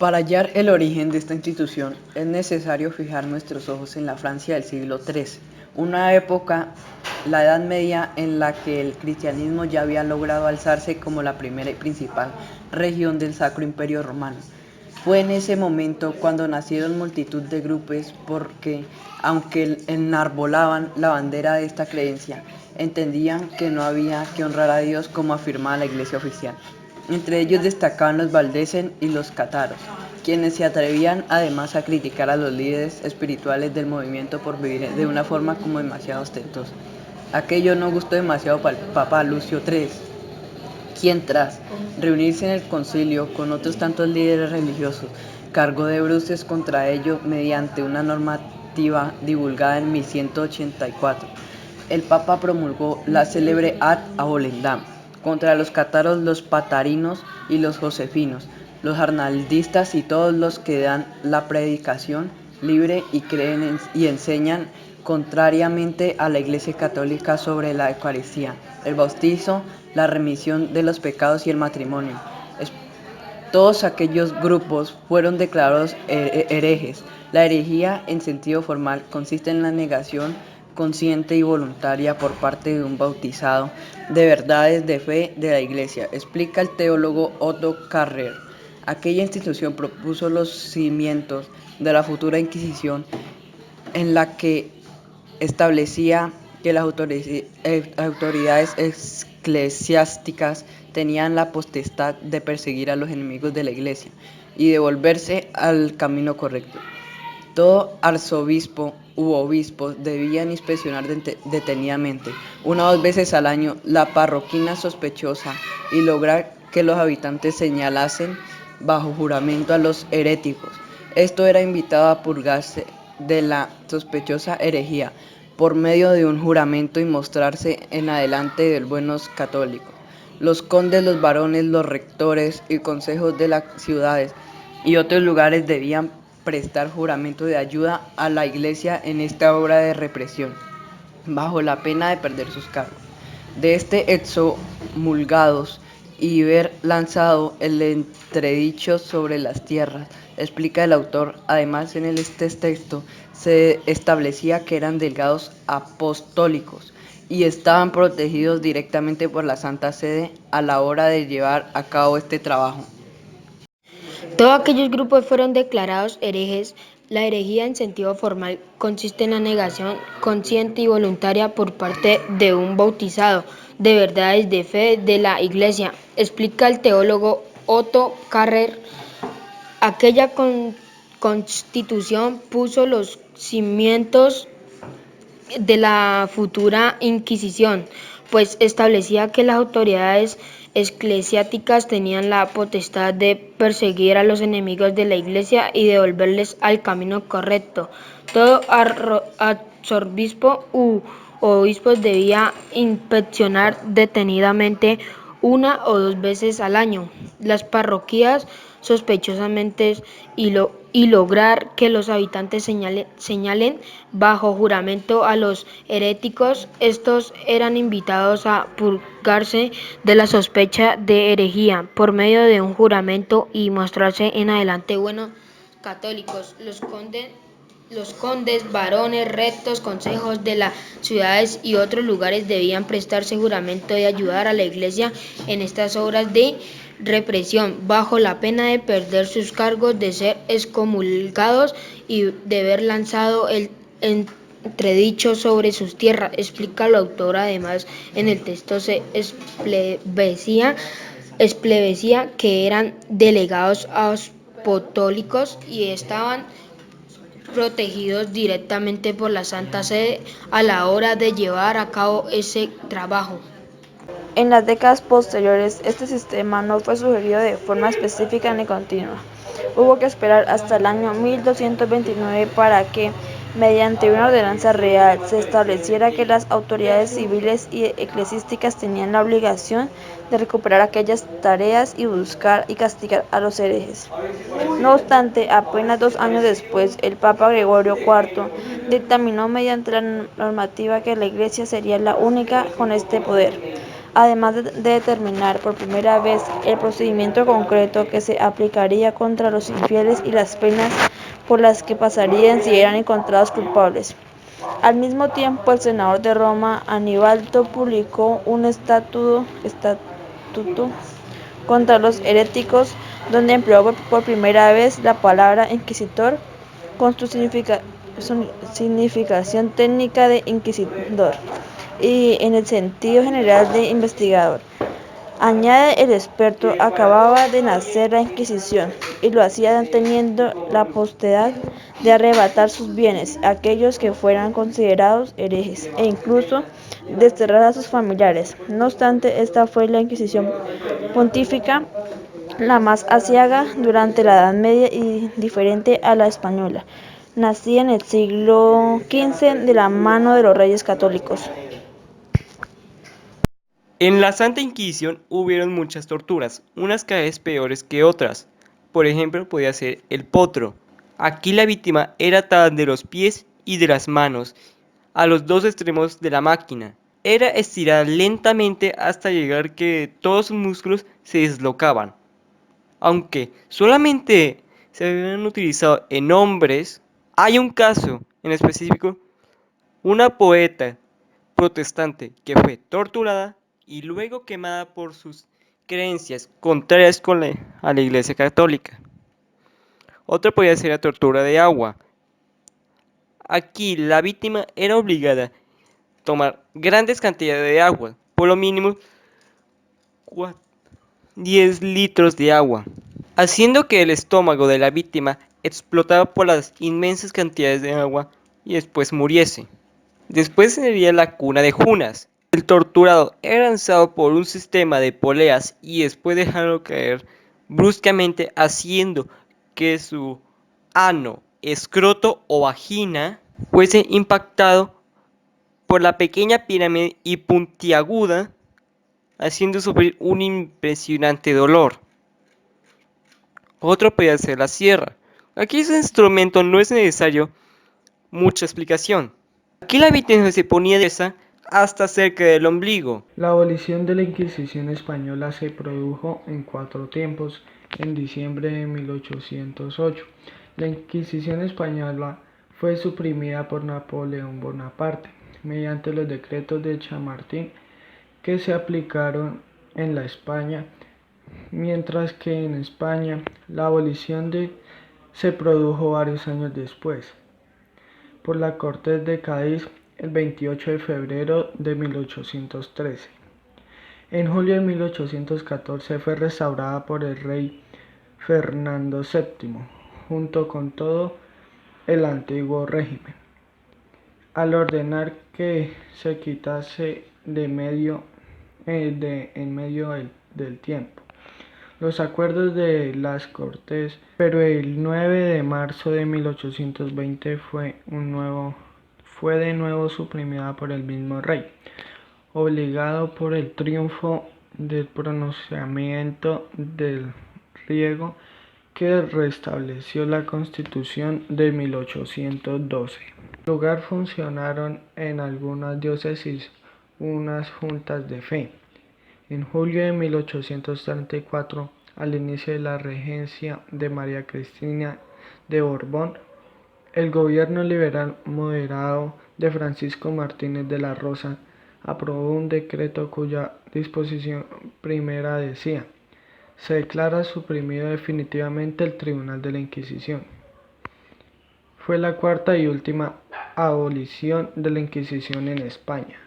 Para hallar el origen de esta institución es necesario fijar nuestros ojos en la Francia del siglo XIII, una época, la Edad Media, en la que el cristianismo ya había logrado alzarse como la primera y principal región del Sacro Imperio Romano. Fue en ese momento cuando nacieron multitud de grupos porque, aunque enarbolaban la bandera de esta creencia, entendían que no había que honrar a Dios como afirmaba la Iglesia oficial. Entre ellos destacaban los valdenses y los cátaros, quienes se atrevían además a criticar a los líderes espirituales del movimiento por vivir de una forma como demasiado ostentosa. Aquello no gustó demasiado al Papa Lucio III, quien tras reunirse en el concilio con otros tantos líderes religiosos, cargó de bruces contra ello mediante una normativa divulgada en 1184. El Papa promulgó la célebre Ad Abolendam contra los cátaros, los patarinos y los josefinos, los arnaldistas y todos los que dan la predicación libre y creen y enseñan contrariamente a la Iglesia Católica sobre la Eucaristía, el bautizo, la remisión de los pecados y el matrimonio. Todos aquellos grupos fueron declarados herejes. La herejía, en sentido formal, consiste en la negación consciente y voluntaria por parte de un bautizado de verdades de fe de la Iglesia, explica el teólogo Otto Carrer. Aquella institución propuso los cimientos de la futura Inquisición, en la que establecía que las autoridades eclesiásticas tenían la potestad de perseguir a los enemigos de la Iglesia y de volverse al camino correcto. Todo arzobispo u obispo debían inspeccionar detenidamente, una o dos veces al año, la parroquia sospechosa y lograr que los habitantes señalasen bajo juramento a los heréticos. Esto era invitado a purgarse de la sospechosa herejía por medio de un juramento y mostrarse en adelante de buenos católicos. Los condes, los barones, los rectores y consejos de las ciudades y otros lugares debían prestar juramento de ayuda a la Iglesia en esta obra de represión, bajo la pena de perder sus cargos. De excomulgados y ver lanzado el entredicho sobre las tierras, explica el autor. Además, en este texto se establecía que eran delegados apostólicos y estaban protegidos directamente por la Santa Sede a la hora de llevar a cabo este trabajo. Todos aquellos grupos fueron declarados herejes. La herejía en sentido formal consiste en la negación consciente y voluntaria por parte de un bautizado de verdades de fe de la Iglesia, explica el teólogo Otto Carrer. Aquella constitución puso los cimientos de la futura Inquisición, pues establecía que las autoridades eclesiásticas tenían la potestad de perseguir a los enemigos de la Iglesia y de volverles al camino correcto. Todo arzobispo u obispo debía inspeccionar detenidamente una o dos veces al año las parroquias sospechosamente y lograr que los habitantes señalen bajo juramento a los heréticos. Estos eran invitados a purgarse de la sospecha de herejía por medio de un juramento y mostrarse en adelante buenos católicos. Los condes, barones, rectos, consejos de las ciudades y otros lugares debían prestarse juramento de ayudar a la Iglesia en estas obras de represión, bajo la pena de perder sus cargos, de ser excomulgados y de ver lanzado el entredicho sobre sus tierras, explica el autor. Además, en el texto se esplebecía que eran delegados apostólicos y estaban protegidos directamente por la Santa Sede a la hora de llevar a cabo ese trabajo. En las décadas posteriores, este sistema no fue sugerido de forma específica ni continua. Hubo que esperar hasta el año 1229 para que, mediante una ordenanza real, se estableciera que las autoridades civiles y eclesiásticas tenían la obligación de recuperar aquellas tareas y buscar y castigar a los herejes. No obstante, apenas 2 años después, el Papa Gregorio IV dictaminó mediante la normativa que la Iglesia sería la única con este poder. además de determinar por primera vez el procedimiento concreto que se aplicaría contra los infieles y las penas por las que pasarían si eran encontrados culpables. Al mismo tiempo, el senador de Roma, Anibaldo, publicó un estatuto contra los heréticos, donde empleó por primera vez la palabra inquisidor con su significación técnica de inquisidor y en el sentido general de investigador. Añade el experto, acababa de nacer la Inquisición, y lo hacía teniendo la potestad de arrebatar sus bienes a aquellos que fueran considerados herejes, e incluso desterrar a sus familiares. No obstante, esta fue la Inquisición pontífica, la más aciaga durante la Edad Media y diferente a la española. Nacida en el siglo XV de la mano de los reyes católicos. En la Santa Inquisición hubieron muchas torturas, unas cada vez peores que otras. Por ejemplo, podía ser el potro. Aquí la víctima era atada de los pies y de las manos a los dos extremos de la máquina. Era estirada lentamente hasta llegar que todos sus músculos se deslocaban. Aunque solamente se habían utilizado en hombres, hay un caso en específico, una poeta protestante que fue torturada y luego quemada por sus creencias contrarias a la Iglesia Católica. Otra podía ser la tortura de agua. Aquí la víctima era obligada a tomar grandes cantidades de agua, por lo mínimo 10 litros de agua, haciendo que el estómago de la víctima explotara por las inmensas cantidades de agua y después muriese. Después sería la cuna de Junas. El torturado era lanzado por un sistema de poleas y después dejarlo caer bruscamente, haciendo que su ano, escroto o vagina fuese impactado por la pequeña pirámide y puntiaguda, haciendo sufrir un impresionante dolor. Otro podría ser la sierra. Aquí ese instrumento no es necesario mucha explicación. Aquí la víctima se ponía de esa hasta cerca del ombligo. La abolición de la Inquisición española se produjo en 4 tiempos en diciembre de 1808. La Inquisición española fue suprimida por Napoleón Bonaparte mediante los decretos de Chamartín que se aplicaron en la España, mientras que en España la abolición se produjo varios años después por la Cortes de Cádiz el 28 de febrero de 1813. En julio de 1814 fue restaurada por el rey Fernando VII, junto con todo el antiguo régimen, al ordenar que se quitase en medio del tiempo los acuerdos de las Cortes, pero el 9 de marzo de 1820 fue de nuevo suprimida por el mismo rey, obligado por el triunfo del pronunciamiento del Riego, que restableció la Constitución de 1812. En el lugar funcionaron en algunas diócesis unas juntas de fe. En julio de 1834, al inicio de la regencia de María Cristina de Borbón, el gobierno liberal moderado de Francisco Martínez de la Rosa aprobó un decreto cuya disposición primera decía: se declara suprimido definitivamente el Tribunal de la Inquisición. Fue la cuarta y última abolición de la Inquisición en España.